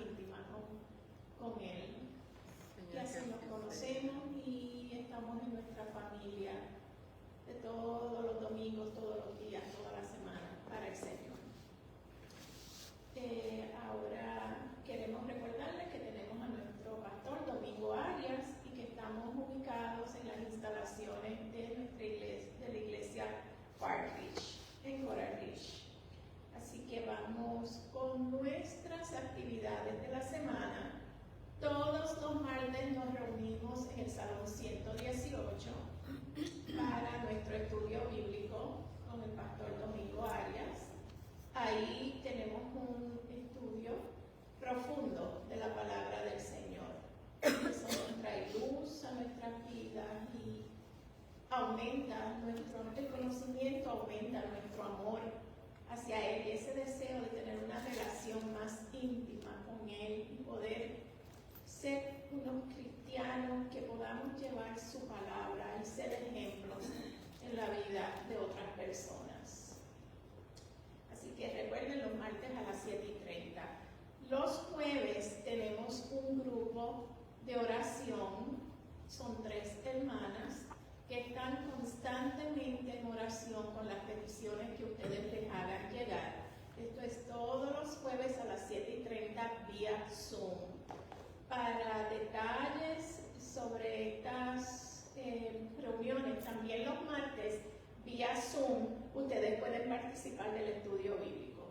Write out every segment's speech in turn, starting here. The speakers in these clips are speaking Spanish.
íntima con Él. Y así nos conocemos y estamos en nuestra familia de todos los domingos, todos los días, toda la semana para el Señor. Ahora queremos recordarles que tenemos a nuestro pastor Domingo Arias y que estamos ubicados en las instalaciones de nuestra iglesia, de la iglesia Park Ridge, en Coral Ridge. Así que vamos con nuestras actividades de la semana. Todos los martes nos reunimos en el Salón 118 para nuestro estudio bíblico con el pastor Domingo Arias. Ahí tenemos un estudio profundo de la palabra del Señor. Eso nos trae luz a nuestras vidas y aumenta el conocimiento, aumenta nuestro amor hacia Él y ese deseo de tener una relación más íntima con Él y poder ser unos cristianos que podamos llevar su palabra y ser ejemplos en la vida de otras personas. Así que recuerden los martes a las 7:30. Los jueves tenemos un grupo de oración, son 3 hermanas que están constantemente en oración con las peticiones que ustedes les hagan llegar. Esto es todos los jueves a las 7:30 vía Zoom. Para detalles sobre estas reuniones, también los martes vía Zoom, ustedes pueden participar del estudio bíblico.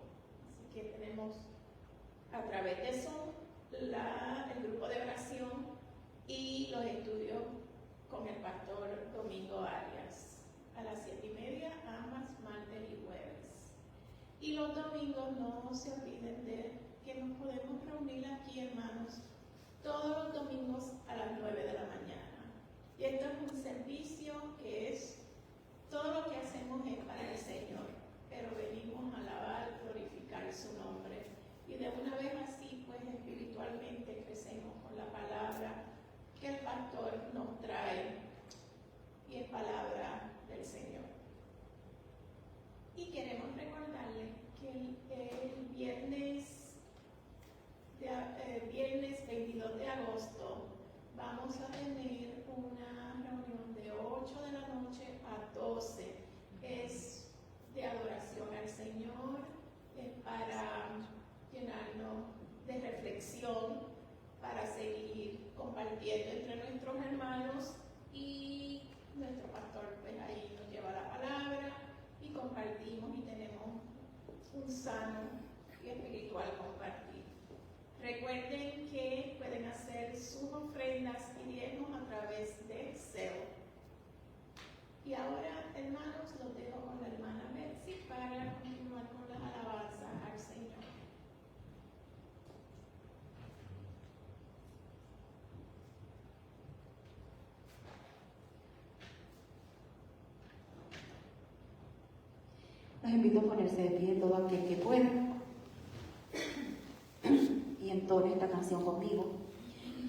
Así que tenemos a través de Zoom el grupo de oración y los estudios con el pastor Domingo Arias a las 7:30, ambas martes y jueves. Y los domingos no se olviden de que nos podemos reunir aquí, hermanos, todos los domingos a las 9 de la mañana. Y esto es un servicio que es, todo lo que hacemos es para el Señor, pero venimos a alabar, glorificar su nombre. Y de una vez así, pues espiritualmente crecemos con la palabra que el pastor nos trae, y es palabra del Señor. Y queremos recordarles que el viernes 22 de agosto vamos a tener una reunión de 8 de la noche a 12. Es de adoración al Señor, es para llenarnos de reflexión, para seguir compartiendo entre nuestros hermanos, y nuestro pastor pues ahí nos lleva la palabra y compartimos y tenemos un sano y espiritual compartir. Recuerden que pueden hacer sus ofrendas y diezmos a través de Zelle. Y ahora, hermanos, los dejo con la hermana Betsy para continuar con las alabanzas al Señor. Los invito a ponerse de pie todo aquel que pueda y entone esta canción conmigo.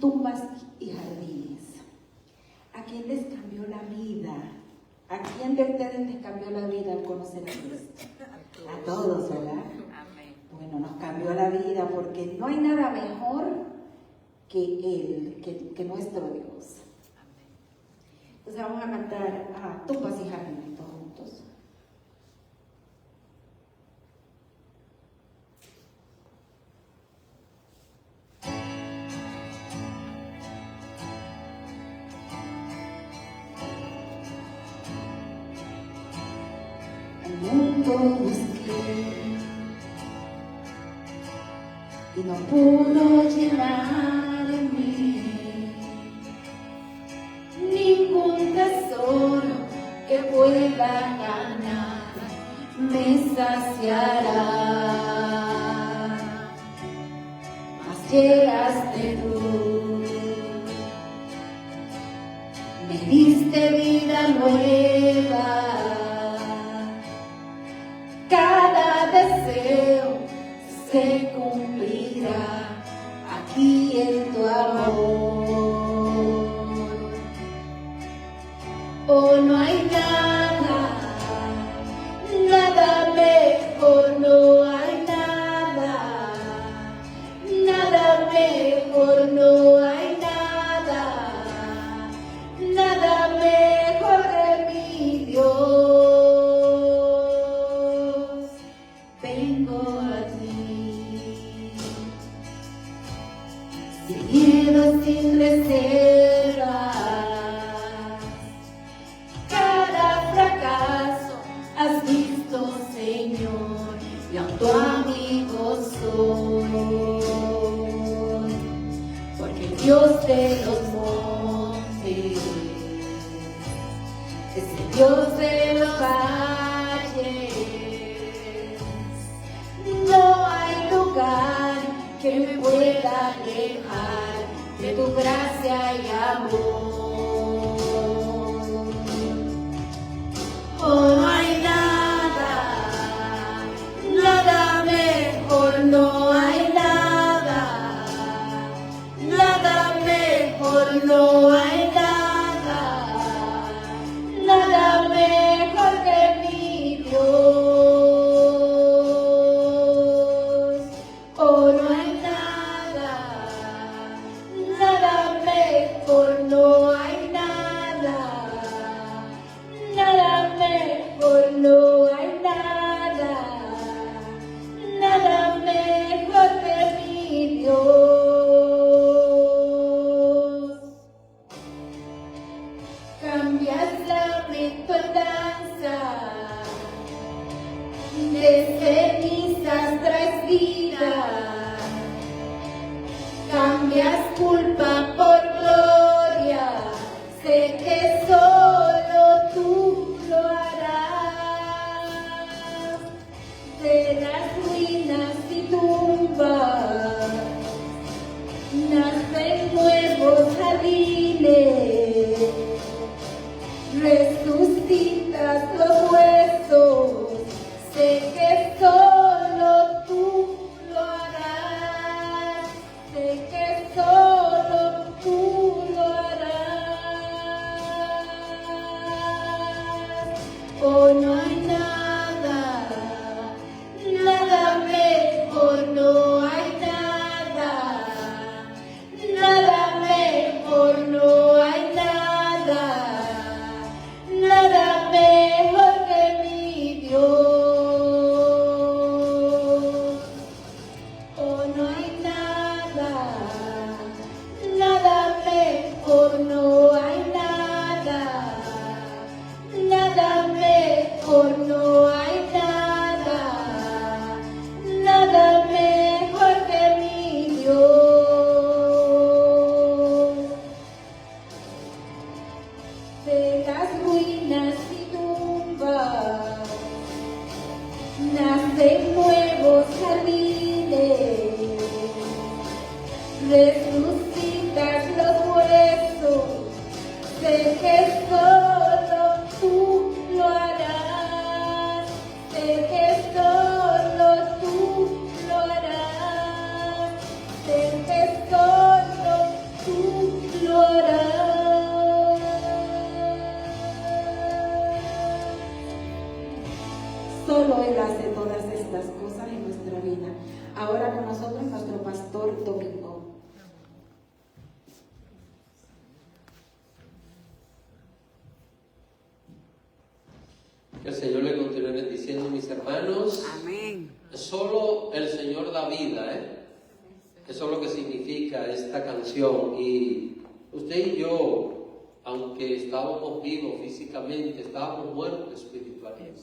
Tumbas y jardines. ¿A quién les cambió la vida? ¿A quién de ustedes les cambió la vida al conocer a Cristo? A todos, ¿verdad? Amén. Bueno, nos cambió la vida porque no hay nada mejor que Él, que nuestro Dios. Entonces vamos a cantar a Tumbas y jardines todos juntos. Mundo busqué y no pudo llenar en mí ningún tesoro que pueda ganar me saciará. Mas llegaste tú, me diste vida nueva. Cada deseo se cumplirá aquí en tu amor. Oh, no hay nada, nada mejor, no hay nada, nada mejor no hay nada, nada mejor de mi Dios. Vengo a ti, sin miedo, sin reservas. Cada fracaso has visto, Señor, y a tu amigo soy, porque el Dios de los montes es el Dios de los valles. No hay lugar que me pueda alejar de tu gracia y amor. Oh, no hay nada, nada mejor, no hay nada, nada mejor, no hay nada, nada mejor que mi Dios. Oh, no hay nada, nada mejor, no hay nada, nada mejor, no hay nada, nada mejor que mi Dios. Cambias lamento en danza, de cenizas traes vida, cambias culpa por gloria, sé que solo tú lo harás. De las ruinas y tumbas nacen nuevos jardines, resucitas los huesos, sé que solo tú lo harás, sé que solo tú lo harás. Oh, no hay nada, nada mejor, no hay nada, nada mejor, no hay nada, nada mejor que mi Dios. Oh, no hay nada, nada mejor, no hay nada, nada mejor, no hay nada, nada mejor que mi Dios. De las ruinas y tumbas nacen nuevos jardines, resucitas los huesos, sé que solo tú lo harás, sé que solo tú lo harás, sé que solo tú lo harás. Solo Él hace todas estas cosas en nuestra vida. Ahora con nosotros nuestro pastor Domingo. Que el Señor le continúe bendiciendo, mis hermanos. Amén. Solo el Señor da vida, Eso es lo que significa esta canción. Y usted y yo, aunque estábamos vivos físicamente, estábamos muertos espiritualmente.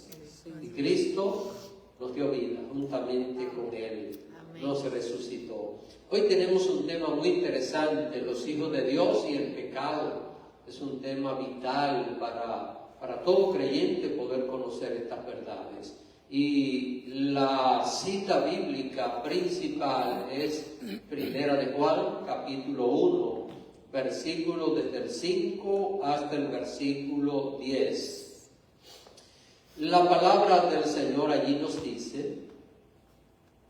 Y Cristo nos dio vida juntamente con Él. Nos resucitó. Hoy tenemos un tema muy interesante, los hijos de Dios y el pecado. Es un tema vital para todo creyente poder conocer estas verdades. Y la cita bíblica principal es Primera de Juan, capítulo 1, versículo desde el 5 hasta el versículo 10. La palabra del Señor allí nos dice,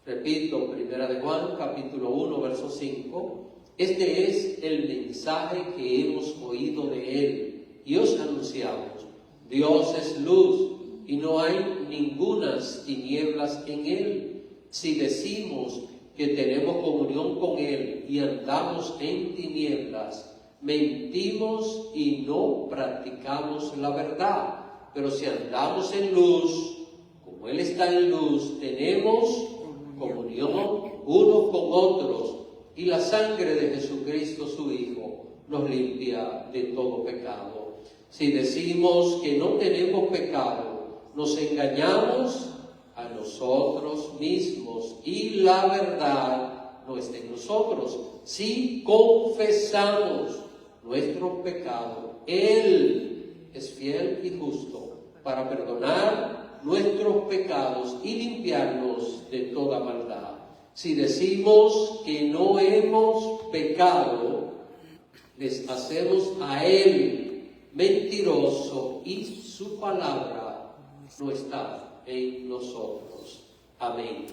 repito, Primera de Juan, capítulo 1, verso 5, este es el mensaje que hemos oído de Él y os anunciamos. Dios es luz y no hay ningunas tinieblas en Él. Si decimos que tenemos comunión con Él y y andamos en tinieblas, mentimos y no practicamos la verdad. Pero si andamos en luz, como Él está en luz, tenemos comunión unos con otros, y la sangre de Jesucristo, su Hijo, nos limpia de todo pecado. Si decimos que no tenemos pecado, nos engañamos a nosotros mismos y la verdad no está en nosotros. Si confesamos nuestros pecados, Él es fiel y justo para perdonar nuestros pecados y limpiarnos de toda maldad. Si decimos que no hemos pecado, les hacemos a Él mentiroso y su palabra no está en nosotros. Amén.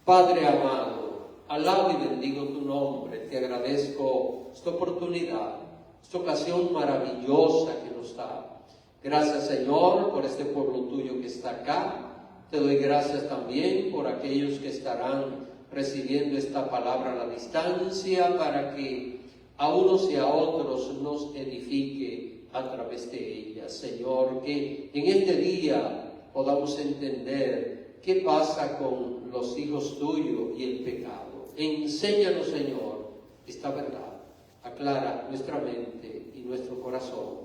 Padre amado, alabo y bendigo tu nombre. Te agradezco esta oportunidad, esta ocasión maravillosa que nos da. Gracias, Señor, por este pueblo tuyo que está acá. Te doy gracias también por aquellos que estarán recibiendo esta palabra a la distancia, para que a unos y a otros nos edifique a través de ella. Señor, que en este día podamos entender qué pasa con los hijos tuyos y el pecado. Enséñanos, Señor, esta verdad. Aclara nuestra mente y nuestro corazón.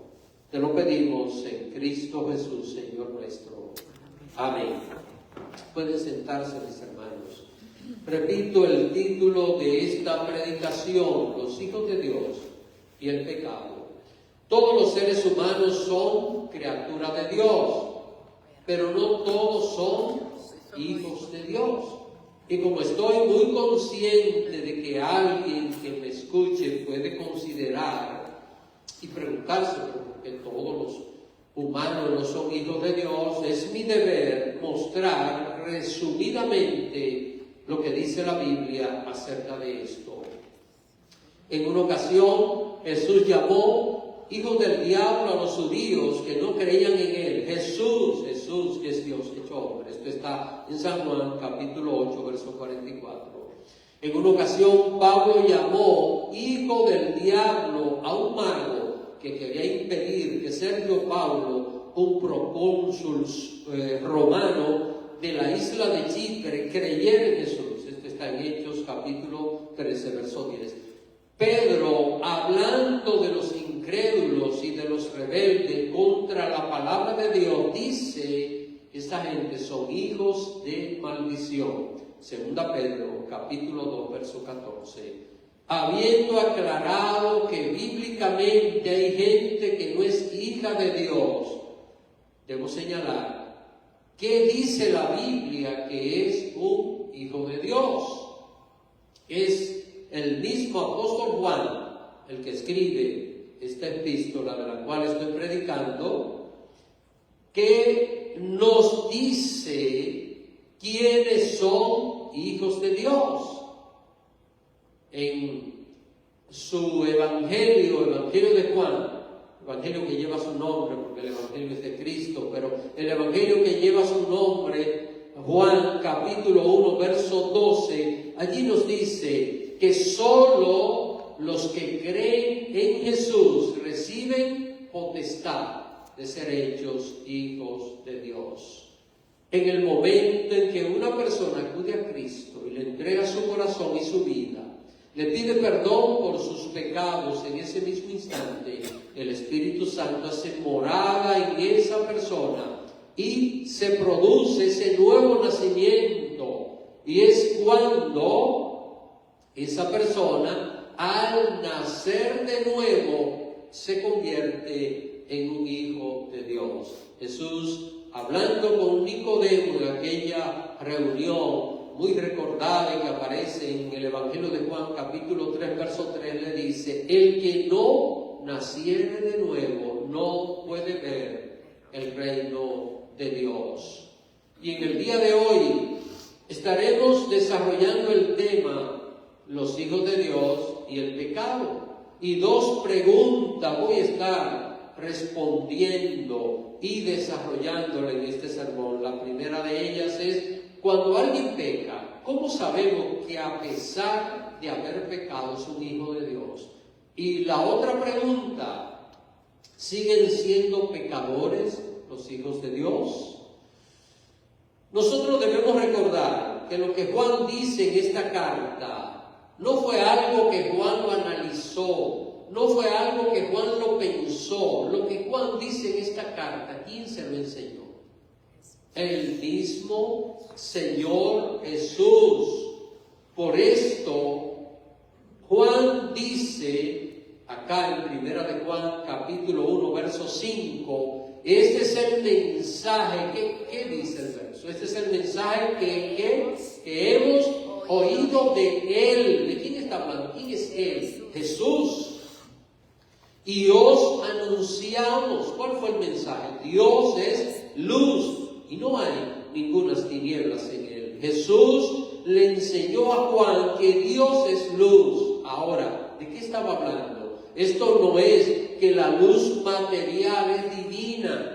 Te lo pedimos en Cristo Jesús, Señor nuestro. Amén. Pueden sentarse, mis hermanos. Repito el título de esta predicación: los hijos de Dios y el pecado. Todos los seres humanos son criaturas de Dios, pero no todos son hijos de Dios. Y como estoy muy consciente de que alguien que me escuche puede considerar y preguntarse por qué todos los humanos no son hijos de Dios, es mi deber mostrar resumidamente lo que dice la Biblia acerca de esto. En una ocasión Jesús llamó hijos del diablo a los judíos que no creían en Él. Jesús, que es Dios hecho hombre. Esto está en San Juan capítulo 8, verso 44. En una ocasión Pablo llamó hijo del diablo a un mago que quería impedir que Sergio Paulo, un procónsul romano de la isla de Chipre, creyera en Jesús. Esto está en Hechos capítulo 13, verso 10. Pedro, hablando de los incrédulos y de los rebeldes contra la palabra de Dios, dice: esta gente son hijos de maldición. Segunda Pedro capítulo 2, verso 14. Habiendo aclarado que bíblicamente hay gente que no es hija de Dios, debo señalar ¿qué dice la Biblia que es un hijo de Dios? Es el mismo apóstol Juan el que escribe esta epístola de la cual estoy predicando, que nos dice quiénes son hijos de Dios. En su evangelio de Juan, evangelio que lleva su nombre, porque el evangelio es de Cristo, pero el evangelio que lleva su nombre, Juan capítulo 1, verso 12, allí nos dice que solo los que creen en Jesús reciben potestad de ser hechos hijos de Dios. En el momento en que una persona acude a Cristo y le entrega su corazón y su vida, le pide perdón por sus pecados, en ese mismo instante el Espíritu Santo hace morada en esa persona y se produce ese nuevo nacimiento. Y es cuando esa persona, al nacer de nuevo, se convierte en un hijo de Dios. Jesús, hablando con Nicodemo en aquella reunión muy recordada y que aparece en el Evangelio de Juan capítulo 3, verso 3, le dice: el que no naciere de nuevo no puede ver el reino de Dios. Y en el día de hoy estaremos desarrollando el tema los hijos de Dios y el pecado. Y dos preguntas voy a estar respondiendo y desarrollándola en este sermón. La primera de ellas es: cuando alguien peca, ¿cómo sabemos que a pesar de haber pecado es un hijo de Dios. Y la otra pregunta, ¿siguen siendo pecadores los hijos de Dios? Nosotros debemos recordar que lo que Juan dice en esta carta no fue algo que Juan lo analizó, no fue algo que Juan lo pensó. Lo que Juan dice en esta carta, ¿quién se lo enseñó? El mismo Señor Jesús. Por esto, Juan dice, acá en 1 de Juan, capítulo 1, verso 5, este es el mensaje, ¿qué dice el verso? Este es el mensaje que hemos oído de Él. ¿De quién está hablando? ¿Quién es Él? Jesús. Y os anunciamos, ¿cuál fue el mensaje? Dios es luz y no hay ningunas tinieblas en Él. Jesús le enseñó a Juan que Dios es luz. Ahora, ¿de qué estaba hablando? Esto no es que la luz material es divina.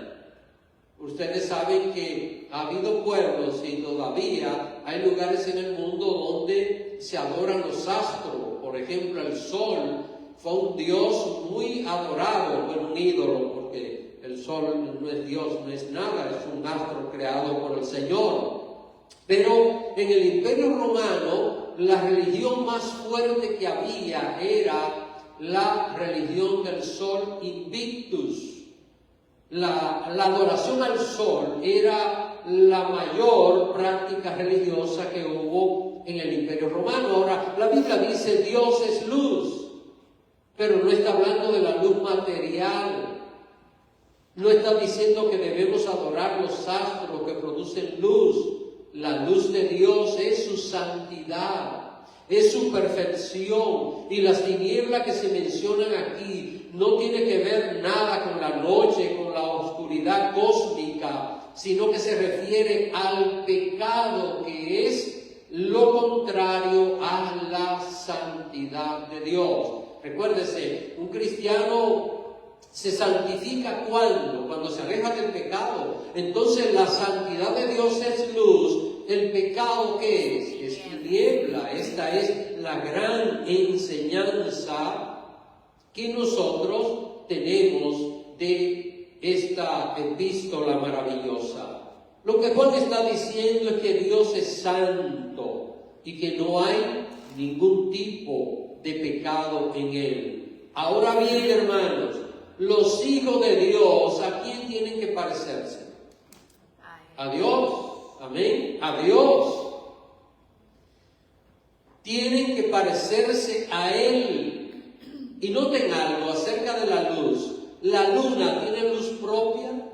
Ustedes saben que ha habido pueblos y todavía hay lugares en el mundo donde se adoran los astros. Por ejemplo, el sol fue un dios muy adorado, bueno, un ídolo, porque el sol no es Dios, no es nada, es un astro creado por el Señor. Pero en el Imperio Romano, la religión más fuerte que había era la religión del sol Invictus. La adoración al sol era la mayor práctica religiosa que hubo en el Imperio Romano. Ahora, la Biblia dice Dios es luz, pero no está hablando de la luz material. No está diciendo que debemos adorar los astros que producen luz. La luz de Dios es su santidad, es su perfección. Y las tinieblas que se mencionan aquí no tiene que ver nada con la noche, con la oscuridad cósmica, sino que se refiere al pecado, que es lo contrario a la santidad de Dios. Recuérdese, un cristiano se santifica cuando se aleja del pecado. Entonces la santidad de Dios es luz. ¿El pecado qué es? Es tiniebla. Esta es la gran enseñanza que nosotros tenemos de esta epístola maravillosa. Lo que Juan está diciendo es que Dios es santo y que no hay ningún tipo de pecado en Él. Ahora bien, hermanos, los hijos de Dios, ¿a quién tienen que parecerse? A Dios. Amén. A Dios. Tienen que parecerse a Él. Y noten algo acerca de la luz. ¿La luna tiene luz propia?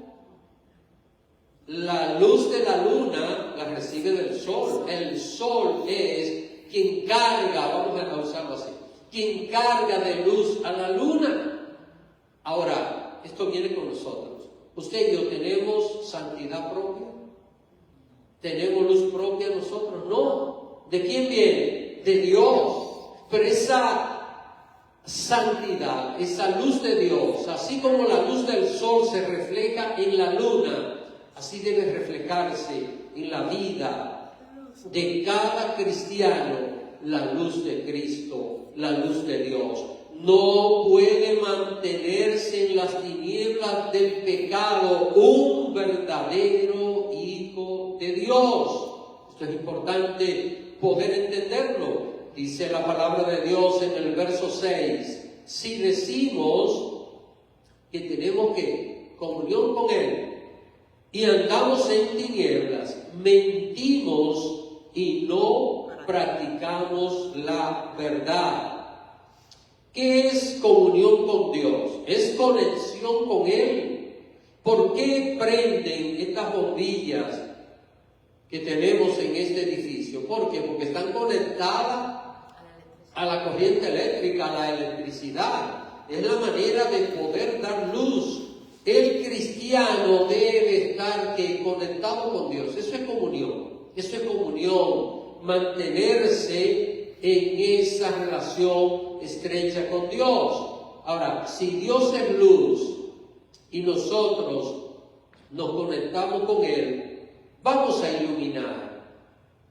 La luz de la luna la recibe del sol. El sol es quien carga, vamos a usarlo así, quien carga de luz a la luna. Ahora, esto viene con nosotros. Usted y yo tenemos santidad propia. ¿Tenemos luz propia nosotros? No. ¿De quién viene? De Dios. Pero esa santidad, esa luz de Dios, así como la luz del sol se refleja en la luna, así debe reflejarse en la vida de cada cristiano la luz de Cristo, la luz de Dios. No puede mantenerse en las tinieblas del pecado un verdadero hijo de Dios. Esto es importante poder entenderlo. Dice la palabra de Dios en el verso 6. Si decimos que tenemos comunión con Él y andamos en tinieblas, mentimos y no practicamos la verdad. ¿Qué es comunión con Dios? Es conexión con Él. ¿Por qué prenden estas bombillas que tenemos en este edificio? ¿Por qué? Porque están conectadas a la corriente eléctrica, a la electricidad. Es la manera de poder dar luz. El cristiano debe estar conectado con Dios. Eso es comunión. Eso es comunión. Mantenerse en esa relación estrecha con Dios. Ahora, si Dios es luz y nosotros nos conectamos con Él, vamos a iluminar.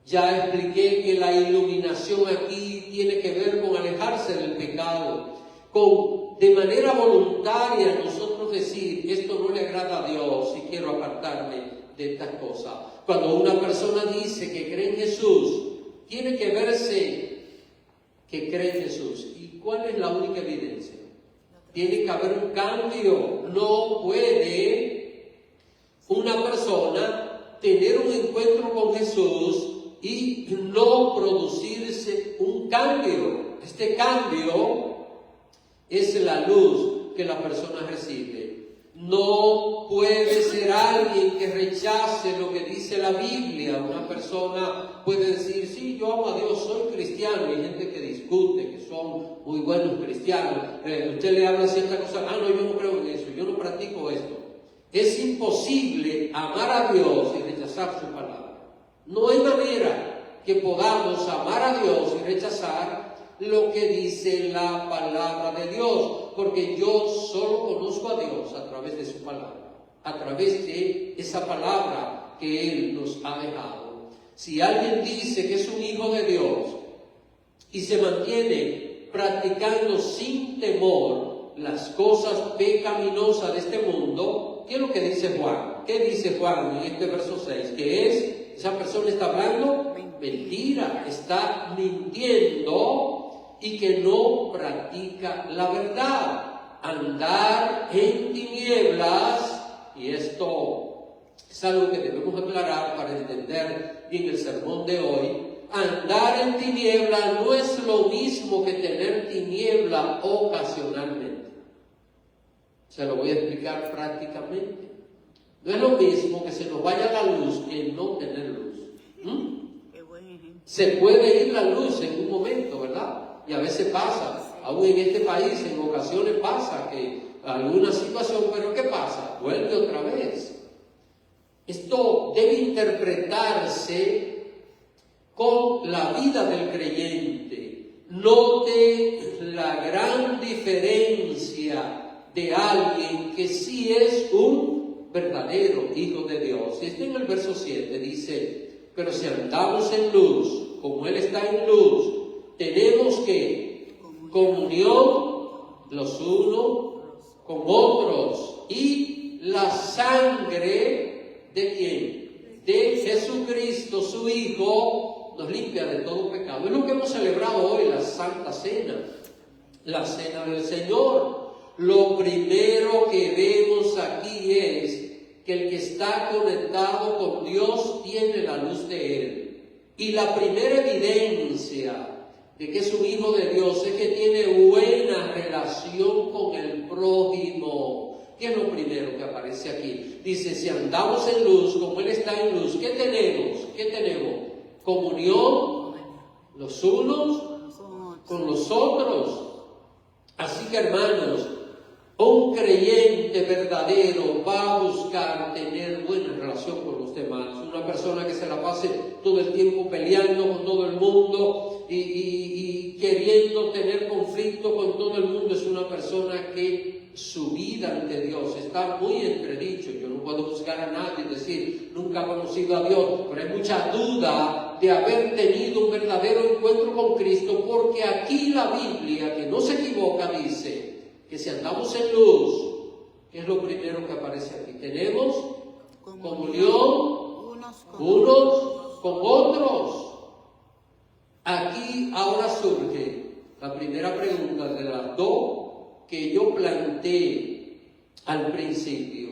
Ya expliqué que la iluminación aquí tiene que ver con alejarse del pecado, con de manera voluntaria nosotros decir, esto no le agrada a Dios y quiero apartarme de estas cosas. Cuando una persona dice que cree en Jesús, tiene que verse que cree en Jesús. ¿Y cuál es la única evidencia? Tiene que haber un cambio. No puede una persona tener un encuentro con Jesús y no producirse un cambio. Este cambio es la luz que la persona recibe. No puede ser alguien que rechace lo que dice la Biblia. Una persona puede decir, sí, yo amo a Dios, soy cristiano. Hay gente que discute, que son muy buenos cristianos. Usted le habla cierta cosa, no, yo no creo en eso, yo no practico esto. Es imposible amar a Dios y rechazar su palabra. No hay manera que podamos amar a Dios y rechazar lo que dice la palabra de Dios, porque yo solo conozco a Dios a través de su palabra, a través de esa palabra que Él nos ha dejado. Si alguien dice que es un hijo de Dios y se mantiene practicando sin temor las cosas pecaminosas de este mundo, ¿qué es lo que dice Juan? ¿Qué dice Juan en este verso 6? Que esa persona está hablando mentira, está mintiendo y que no practica la verdad. Andar en tinieblas, y esto es algo que debemos aclarar para entender bien el sermón de hoy. Andar en tiniebla no es lo mismo que tener tiniebla ocasionalmente. Se lo voy a explicar prácticamente. No es lo mismo que se nos vaya la luz que no tener luz. Se puede ir la luz en un momento, ¿verdad? Y a veces pasa, aún en este país, en ocasiones pasa que alguna situación, pero ¿qué pasa? Vuelve otra vez. Esto debe interpretarse con la vida del creyente. Note la gran diferencia de alguien que sí es un verdadero hijo de Dios. Y está en el verso 7, dice, pero si andamos en luz, como Él está en luz, tenemos que comunión los unos con otros, y la sangre ¿de quién? De Jesucristo, su Hijo, nos limpia de todo pecado. Es lo que hemos celebrado hoy, la Santa Cena, la Cena del Señor. Lo primero que vemos aquí es que el que está conectado con Dios tiene la luz de Él. Y la primera evidencia de que es un hijo de Dios es que tiene buena relación con el prójimo. ¿Qué es lo primero que aparece aquí? Dice, si andamos en luz, como Él está en luz, ¿qué tenemos? ¿Qué tenemos? Comunión los unos con los otros. Así que, hermanos, un creyente verdadero va a buscar tener buena relación con los demás. Una persona que se la pase todo el tiempo peleando con todo el mundo y queriendo tener conflicto con todo el mundo es una persona que su vida ante Dios está muy entredicho. Yo no puedo juzgar a nadie y decir, nunca ha conocido a Dios, pero hay mucha duda de haber tenido un verdadero encuentro con Cristo, porque aquí la Biblia, que no se equivoca, dice que si andamos en luz, ¿qué es lo primero que aparece aquí? Tenemos comunión unos con otros. Aquí ahora surge la primera pregunta de las dos que yo planteé al principio.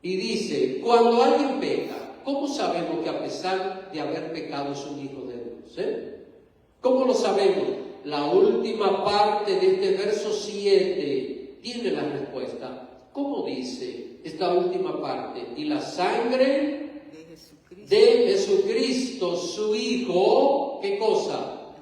Y dice, cuando alguien peca, ¿cómo sabemos que a pesar de haber pecado es un hijo de Dios? ¿Cómo lo sabemos? La última parte de este verso 7 tiene la respuesta. ¿Cómo dice esta última parte? Y la sangre de Jesucristo, su Hijo, ¿qué cosa?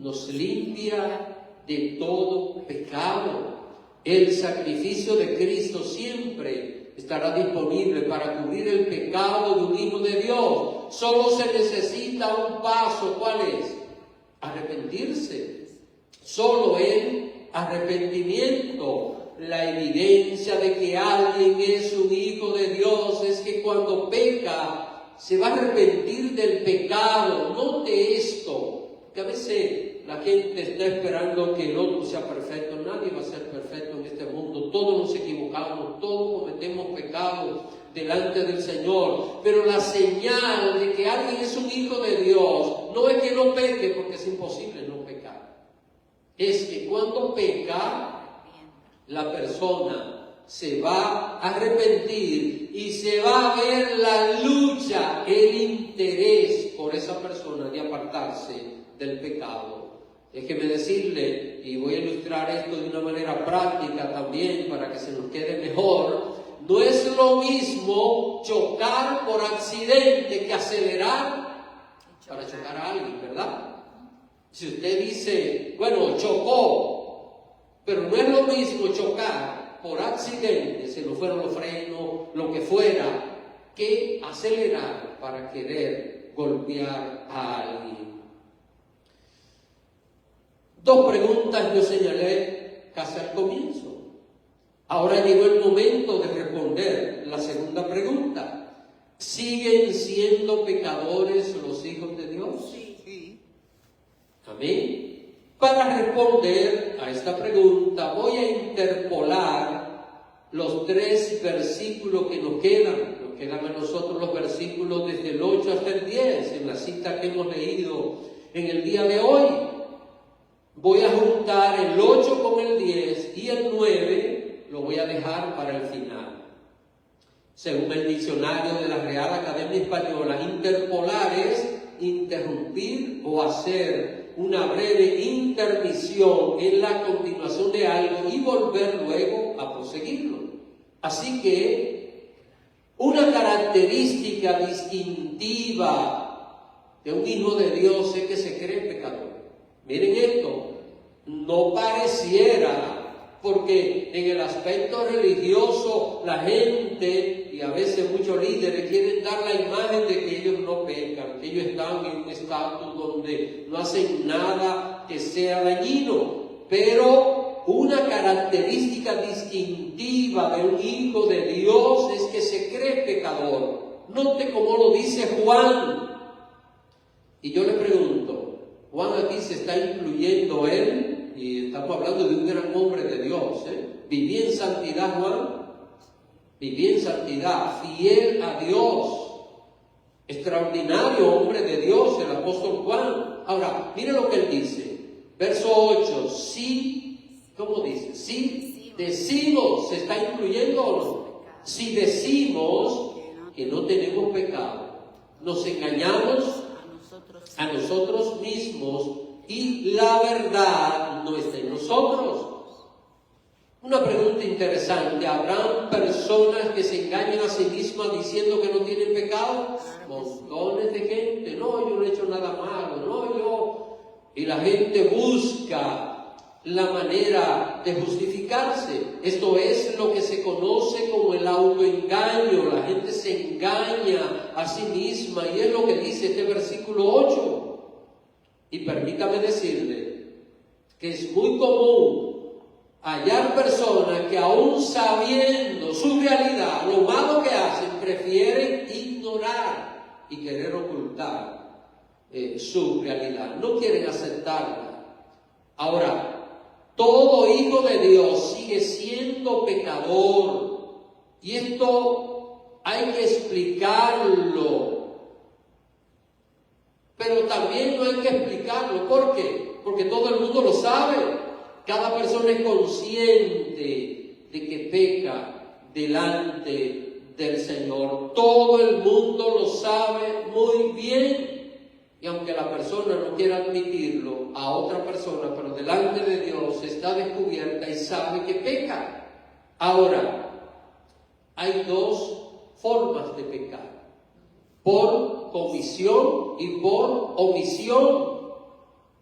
Nos limpia de todo pecado. El sacrificio de Cristo siempre estará disponible para cubrir el pecado de un hijo de Dios. Solo se necesita un paso. ¿Cuál es? Arrepentirse. Solo el arrepentimiento. La evidencia de que alguien es un hijo de Dios es que cuando peca se va a arrepentir del pecado. Note esto, que a veces la gente está esperando que el otro sea perfecto. Nadie va a ser perfecto en este mundo. Todos nos equivocamos, todos cometemos pecados delante del Señor. Pero la señal de que alguien es un hijo de Dios no es que no peque, porque es imposible no pecar. Es que cuando peca, la persona se va a arrepentir y se va a ver la lucha, el interés por esa persona de apartarse del pecado. Déjeme decirle, y voy a ilustrar esto de una manera práctica también para que se nos quede mejor, no es lo mismo chocar por accidente que acelerar para chocar a alguien, ¿verdad? Si usted dice, bueno, chocó, pero no es lo mismo chocar por accidente, se nos fueron los frenos, lo que fuera, que acelerar para querer golpear a alguien. Dos preguntas yo señalé casi al comienzo. Ahora llegó el momento de responder la segunda pregunta. ¿Siguen siendo pecadores los hijos de Dios? Sí. Amén. Para responder a esta pregunta voy a interpolar los 3 versículos que nos quedan. Nos quedan a nosotros los versículos desde el 8 hasta el 10 en la cita que hemos leído en el día de hoy. Voy a juntar el 8 con el 10 y el 9 lo voy a dejar para el final. Según el diccionario de la Real Academia Española, interpolar es interrumpir o hacer una breve intermisión en la continuación de algo y volver luego a proseguirlo. Así que una característica distintiva de un hijo de Dios es que se cree pecador. Miren esto, no pareciera, porque en el aspecto religioso la gente y a veces muchos líderes quieren dar la imagen de que ellos no pecan, que ellos están en un estatus donde no hacen nada que sea dañino. Pero una característica distintiva de un hijo de Dios es que se cree pecador. Note cómo lo dice Juan. Y yo le pregunto, Juan aquí se está incluyendo él, y estamos hablando de un gran hombre de Dios, ¿Vivía en santidad Juan? Vivía en santidad, fiel a Dios, extraordinario hombre de Dios, el apóstol Juan. Ahora, mire lo que él dice, verso 8, si, ¿cómo dice? Si decimos, ¿se está incluyendo o no? Si decimos que no tenemos pecado, nos engañamos a nosotros mismos y la verdad no está en nosotros. Una pregunta interesante, ¿habrán personas que se engañan a sí mismas diciendo que no tienen pecado? Montones de gente, no, yo no he hecho nada malo, no, yo... Y la gente busca la manera de justificarse. Esto es lo que se conoce como el autoengaño. La gente se engaña a sí misma y es lo que dice este versículo 8. Y permítame decirle que es muy común hallar personas que aún sabiendo su realidad, lo malo que hacen, prefieren ignorar y querer ocultar su realidad. No quieren aceptarla. Ahora, todo hijo de Dios sigue siendo pecador. Y esto hay que explicarlo. Pero también no hay que explicarlo. ¿Por qué? Porque todo el mundo lo sabe. Cada persona es consciente de que peca delante del Señor. Todo el mundo lo sabe muy bien. Y aunque la persona no quiera admitirlo a otra persona, pero delante de Dios está descubierta y sabe que peca. Ahora, hay 2 formas de pecar. Por comisión y por omisión.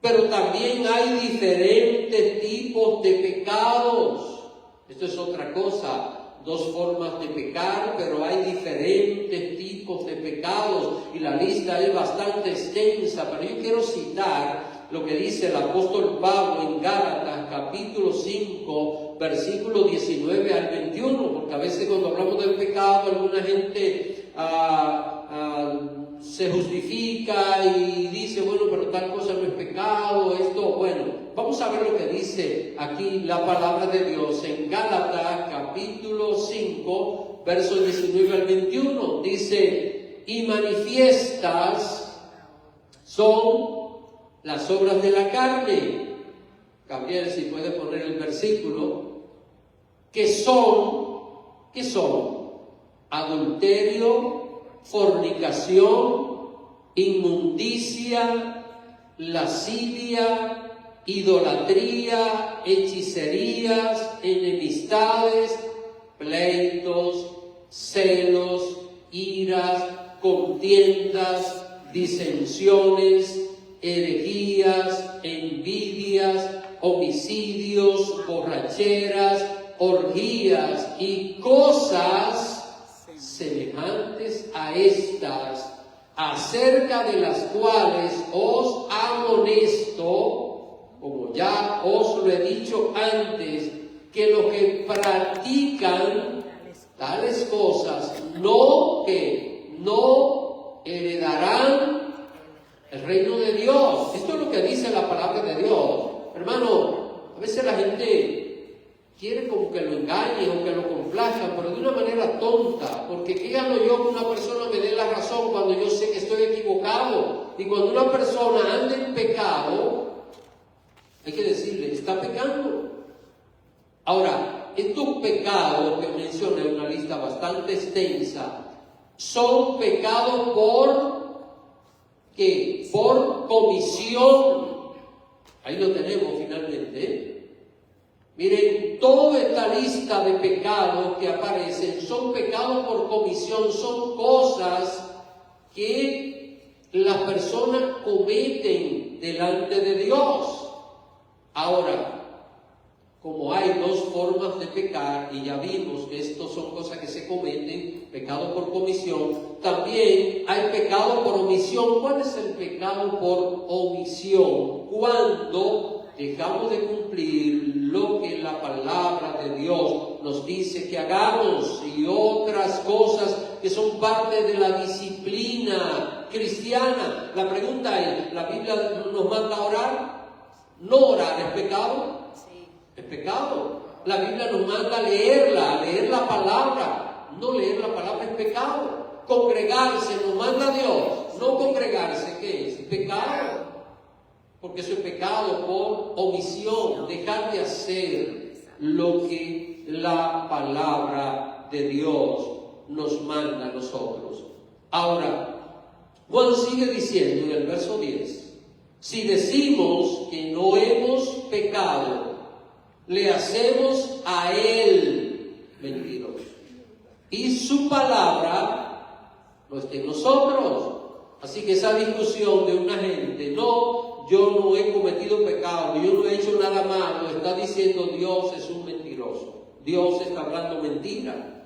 Pero también hay diferentes tipos de pecados. Esto es otra cosa. 2 formas de pecar, pero hay diferentes tipos de pecados. Y la lista es bastante extensa. Pero yo quiero citar lo que dice el apóstol Pablo en Gálatas, capítulo 5, versículos 19 al 21. Porque a veces cuando hablamos del pecado, alguna gente... se justifica y dice, bueno, pero tal cosa no es pecado, esto, ver lo que dice aquí la palabra de Dios en Gálatas capítulo 5, versos 19 al 21. Dice, y manifiestas son las obras de la carne. Gabriel, si puede poner el versículo, que son adulterio, fornicación, inmundicia, lascivia, idolatría, hechicerías, enemistades, pleitos, celos, iras, contiendas, disensiones, herejías, envidias, homicidios, borracheras, orgías y cosas semejantes a estas, acerca de las cuales os amonesto, como ya os lo he dicho antes, que los que practican tales cosas no heredarán el reino de Dios. Esto es lo que dice la palabra de Dios. Hermano, a veces la gente quiere como que lo engañen o que lo complazcan, pero de una manera tonta, porque ¿qué gano yo que una persona me dé la razón cuando yo sé que estoy equivocado? Y cuando una persona anda en pecado, hay que decirle, está pecando. Ahora, estos pecados que mencioné, una lista bastante extensa, son pecados por comisión. Ahí lo tenemos finalmente. Miren, toda esta lista de pecados que aparecen son pecados por comisión, son cosas que las personas cometen delante de Dios. Ahora, como hay dos formas de pecar, y ya vimos que estos son cosas que se cometen, pecado por comisión, también hay pecado por omisión. ¿Cuál es el pecado por omisión? Cuando dejamos de cumplir lo que la palabra de Dios nos dice que hagamos y otras cosas que son parte de la disciplina cristiana. La pregunta es, ¿la Biblia nos manda a orar? ¿No orar es pecado? Es pecado. La Biblia nos manda a leer la palabra. No leer la palabra es pecado. Congregarse nos manda Dios. No congregarse, ¿qué es? Pecado. Porque eso es pecado por omisión, dejar de hacer lo que la palabra de Dios nos manda a nosotros. Ahora, Juan sigue diciendo en el verso 10, si decimos que no hemos pecado, le hacemos a Él mentiroso, y su palabra no está en nosotros. Así que esa discusión de una gente, no, yo no he cometido pecado, yo no he hecho nada malo, está diciendo Dios es un mentiroso, Dios está hablando mentira.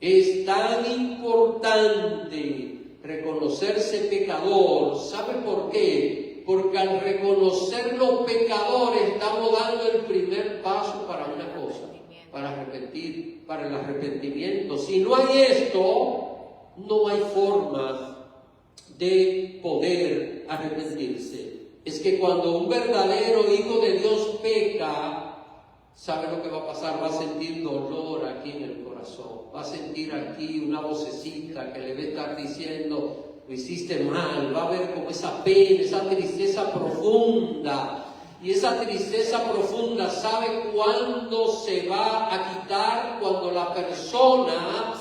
Es tan importante reconocerse pecador. ¿Sabe por qué? Porque al reconocernos pecadores estamos dando el primer paso para una cosa, para el arrepentimiento. Si no hay esto, no hay forma de poder arrepentirse. Es que cuando un verdadero hijo de Dios peca, ¿sabe lo que va a pasar? Va a sentir dolor aquí en el corazón, va a sentir aquí una vocecita que le va a estar diciendo, lo hiciste mal, va a ver como esa pena, esa tristeza profunda. Y esa tristeza profunda, ¿sabe cuándo se va a quitar? Cuando la persona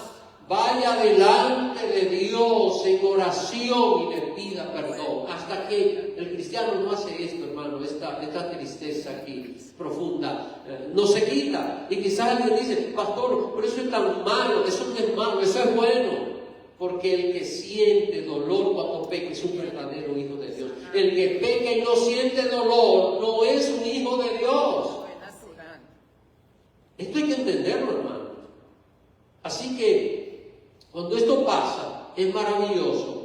vaya delante de Dios en oración y le pida perdón. Hasta que el cristiano no hace esto, hermano, esta tristeza aquí profunda no se quita. Y quizás alguien dice, pastor, pero eso es tan malo, eso no es malo, eso es bueno. Porque el que siente dolor cuando peca es un verdadero hijo de Dios. El que peca y no siente dolor no es un hijo de Dios. Esto hay que entenderlo, hermano. Así que cuando esto pasa, es maravilloso.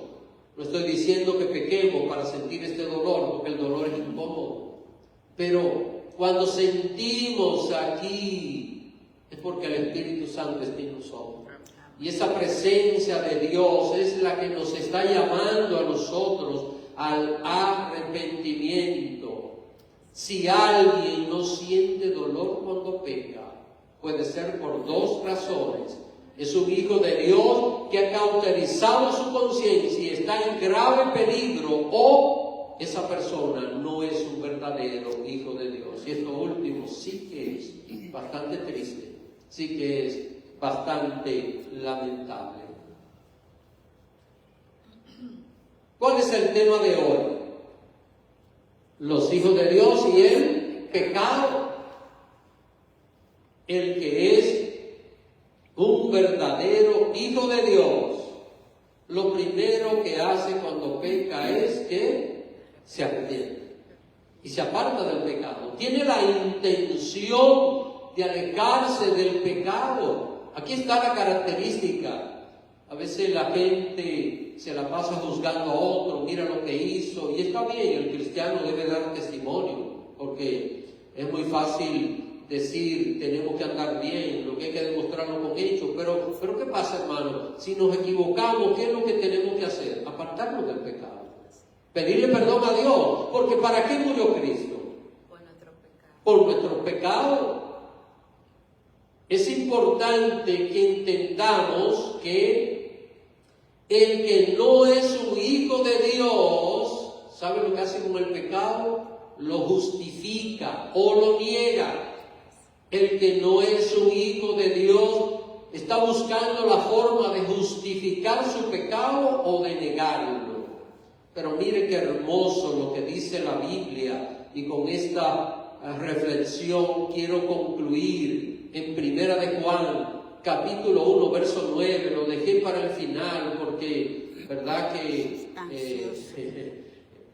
No estoy diciendo que pequemos para sentir este dolor, porque el dolor es incómodo. Pero cuando sentimos aquí, es porque el Espíritu Santo está en nosotros. Y esa presencia de Dios es la que nos está llamando a nosotros al arrepentimiento. Si alguien no siente dolor cuando peca, puede ser por dos razones. Es un hijo de Dios que ha cauterizado su conciencia y está en grave peligro, o esa persona no es un verdadero hijo de Dios. Y esto último sí que es bastante triste, sí que es bastante lamentable. ¿Cuál es el tema de hoy? Los hijos de Dios y el pecado. El que es un verdadero hijo de Dios, lo primero que hace cuando peca es que se arrepiente y se aparta del pecado. Tiene la intención de alejarse del pecado. Aquí está la característica. A veces la gente se la pasa juzgando a otro, mira lo que hizo, y está bien, el cristiano debe dar testimonio, porque es muy fácil decir, tenemos que andar bien, lo que hay que demostrarlo con hechos, pero ¿qué pasa, hermano? Si nos equivocamos, ¿qué es lo que tenemos que hacer? Apartarnos del pecado, pedirle perdón a Dios, porque ¿para qué murió Cristo? Por nuestros pecados. Es importante que entendamos que el que no es un hijo de Dios, ¿sabe lo que hace con el pecado? Lo justifica o lo niega. El que no es un hijo de Dios está buscando la forma de justificar su pecado o de negarlo. Pero mire qué hermoso lo que dice la Biblia, y con esta reflexión quiero concluir en Primera de Juan, capítulo 1, verso 9. Lo dejé para el final porque, verdad que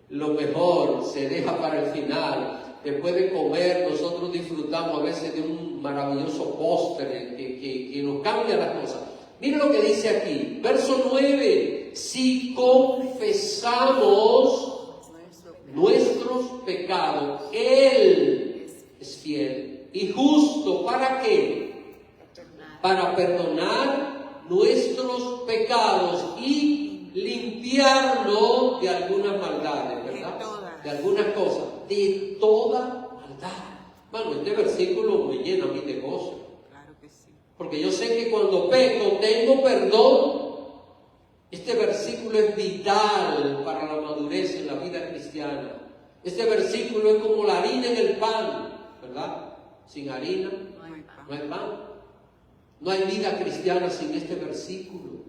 lo mejor se deja para el final. Después de comer, nosotros disfrutamos a veces de un maravilloso postre que nos cambia las cosas. Miren lo que dice aquí, verso 9. Si confesamos nuestros pecados, Él es fiel y justo. ¿Para qué? Para perdonar nuestros pecados y limpiarnos de algunas maldades, ¿verdad? De algunas cosas, de toda maldad. Bueno, este versículo me llena a mí de gozo. Claro que sí. Porque yo sé que cuando peco tengo perdón. Este versículo es vital para la madurez en la vida cristiana. Este versículo es como la harina en el pan, ¿verdad? Sin harina no hay pan. No hay vida cristiana sin este versículo.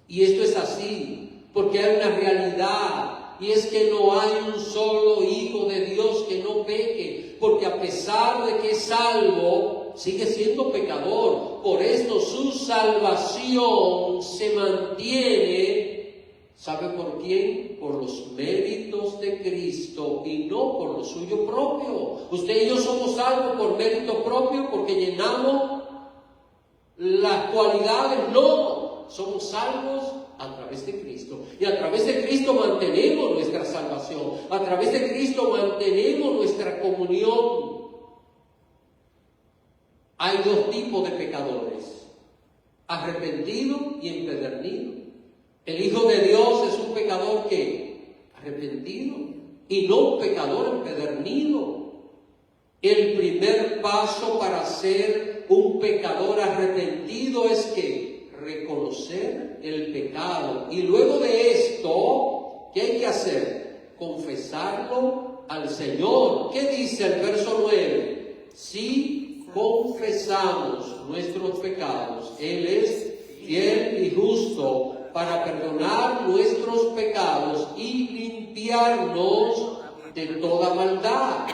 Y esto es así, porque hay una realidad. Y es que no hay un solo hijo de Dios que no peque, porque a pesar de que es salvo, sigue siendo pecador. Por esto su salvación se mantiene, ¿sabe por quién? Por los méritos de Cristo y no por lo suyo propio. Usted y yo somos salvos por mérito propio, porque llenamos las cualidades. No, somos salvos a través de Cristo. Y a través de Cristo mantenemos nuestra salvación. A través de Cristo mantenemos nuestra comunión. Hay dos tipos de pecadores: arrepentido y empedernido. El Hijo de Dios es un pecador que arrepentido y no un pecador empedernido. El primer paso para ser un pecador arrepentido es que reconocer el pecado, y luego de esto, ¿qué hay que hacer? Confesarlo al Señor. ¿Qué dice el verso 9? Si confesamos nuestros pecados, Él es fiel y justo para perdonar nuestros pecados y limpiarnos de toda maldad.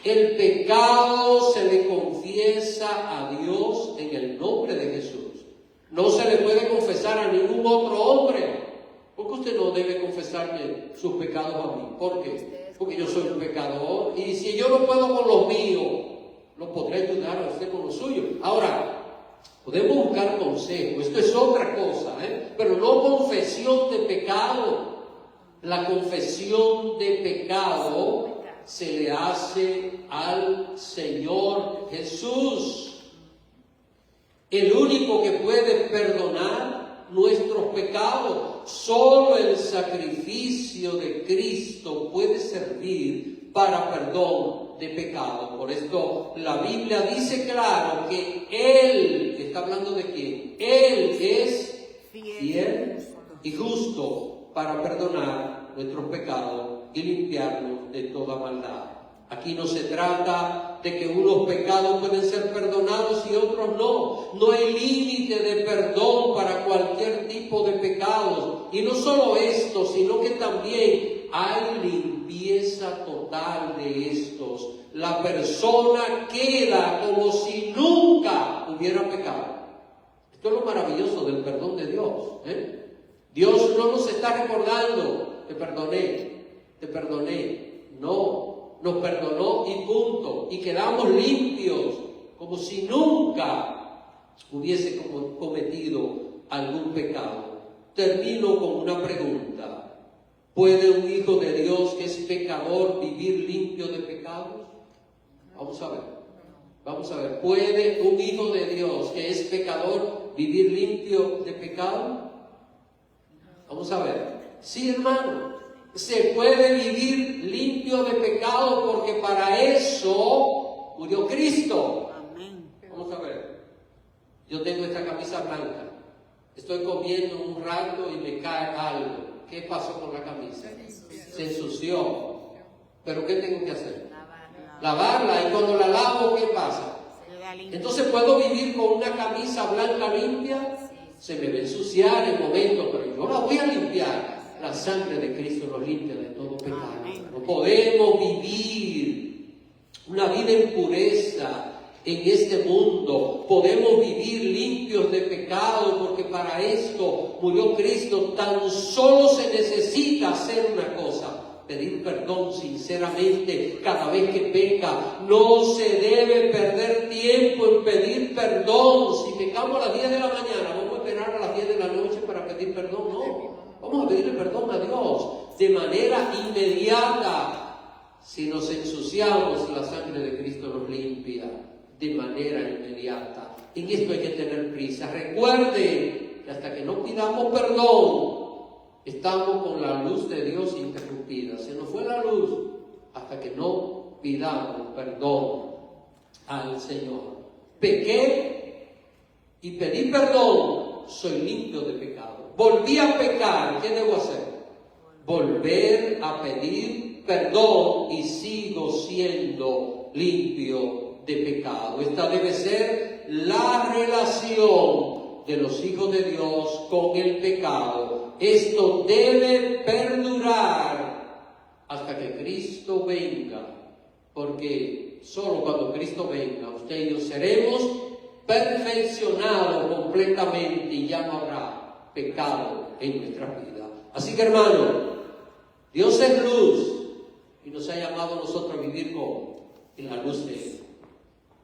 El pecado se le confiesa a Dios en el nombre de Jesús. No se le puede confesar a ningún otro hombre. ¿Por qué usted no debe confesarme sus pecados a mí? ¿Por qué? Porque yo soy un pecador. Y si yo no puedo con los míos, ¿lo podré ayudar a usted con los suyos? Ahora, podemos buscar consejo. Esto es otra cosa, pero no confesión de pecado. La confesión de pecado se le hace al Señor Jesús. El único que puede perdonar nuestros pecados. Solo el sacrificio de Cristo puede servir para perdón de pecado. Por esto la Biblia dice claro que Él, está hablando de quién, Él es fiel y justo para perdonar nuestros pecados y limpiarnos de toda maldad. Aquí no se trata de que unos pecados pueden ser perdonados y otros no. No hay límite de perdón para cualquier tipo de pecados. Y no solo esto, sino que también hay limpieza total de estos. La persona queda como si nunca hubiera pecado. Esto es lo maravilloso del perdón de Dios. Dios no nos está recordando, te perdoné. No, nos perdonó y punto. Y quedamos limpios, como si nunca hubiese cometido algún pecado. Termino con una pregunta. ¿Puede un hijo de Dios que es pecador vivir limpio de pecados? Vamos a ver. ¿Puede un hijo de Dios que es pecador vivir limpio de pecado? Vamos a ver. Sí, hermano, se puede vivir limpio de pecado porque para eso murió Cristo. Vamos a ver. Yo tengo esta camisa blanca. Estoy comiendo un rato y me cae algo. ¿Qué pasó con la camisa? Se ensució. ¿Pero qué tengo que hacer? Lavarla. Y cuando la lavo, ¿qué pasa? Entonces, ¿puedo vivir con una camisa blanca limpia? Se me va a ensuciar en momentos, pero yo la voy a limpiar. La sangre de Cristo nos limpia de todo pecado. No podemos vivir una vida en pureza en este mundo. Podemos vivir limpios de pecado porque para esto murió Cristo. Tan solo se necesita hacer una cosa: pedir perdón sinceramente cada vez que peca. No se debe perder tiempo en pedir perdón. Si pecamos a las 10 de la mañana, ¿vamos a esperar a las 10 de la noche para pedir perdón? No, vamos a pedirle perdón a Dios de manera inmediata. Si nos ensuciamos, la sangre de Cristo nos limpia de manera inmediata. En esto hay que tener prisa. Recuerde que hasta que no pidamos perdón, estamos con la luz de Dios interrumpida. Se nos fue la luz hasta que no pidamos perdón al Señor. Pequé y pedí perdón, soy limpio de pecado. Volví a pecar, ¿qué debo hacer? Volver a pedir perdón y sigo siendo limpio de pecado. Esta debe ser la relación de los hijos de Dios con el pecado. Esto debe perdurar hasta que Cristo venga, porque solo cuando Cristo venga, usted y yo seremos perfeccionados completamente y ya no habrá pecado en nuestra vida. Así que, hermano, Dios es luz y nos ha llamado a nosotros a vivir en la luz de Él.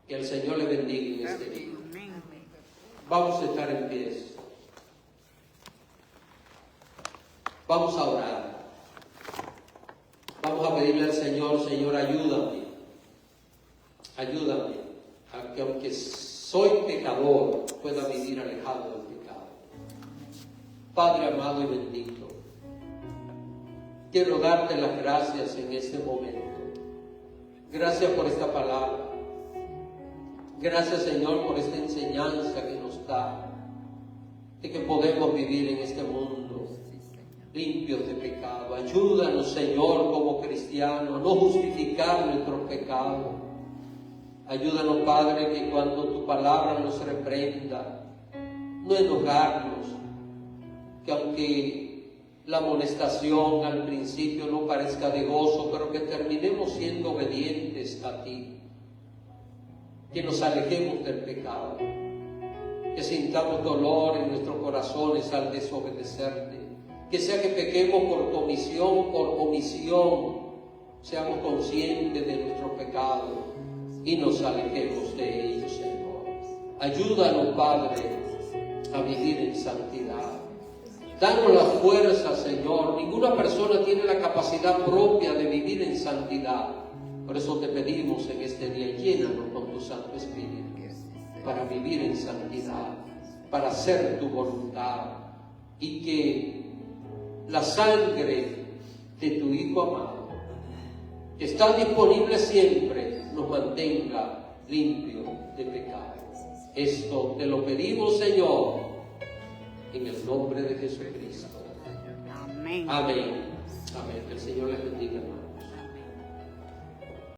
Que el Señor le bendiga en este día. Vamos a estar en pie. Vamos a orar. Vamos a pedirle al Señor: Señor, ayúdame a que aunque soy pecador, pueda vivir alejado del pecado. Padre amado y bendito, quiero darte las gracias en este momento. Gracias por esta palabra. Gracias, Señor, por esta enseñanza que nos da de que podemos vivir en este mundo limpios de pecado. Ayúdanos, Señor, como cristianos, a no justificar nuestros pecados. Ayúdanos, Padre, que cuando tu palabra nos reprenda, no enojarnos, que aunque la amonestación al principio no parezca de gozo, pero que terminemos siendo obedientes a ti. Que nos alejemos del pecado, que sintamos dolor en nuestros corazones al desobedecerte, que sea que pequemos por comisión, por omisión, seamos conscientes de nuestro pecado y nos alejemos de ellos, Señor. Ayúdanos, Padre, a vivir en santidad. Danos la fuerza, Señor. Ninguna persona tiene la capacidad propia de vivir en santidad. Por eso te pedimos en este día: llénanos con tu Santo Espíritu para vivir en santidad, para hacer tu voluntad, y que la sangre de tu Hijo amado que está disponible siempre, nos mantenga limpio de pecado. Esto te lo pedimos, Señor, en el nombre de Jesucristo. Amén. Amén. Amén. Que el Señor les bendiga, hermano.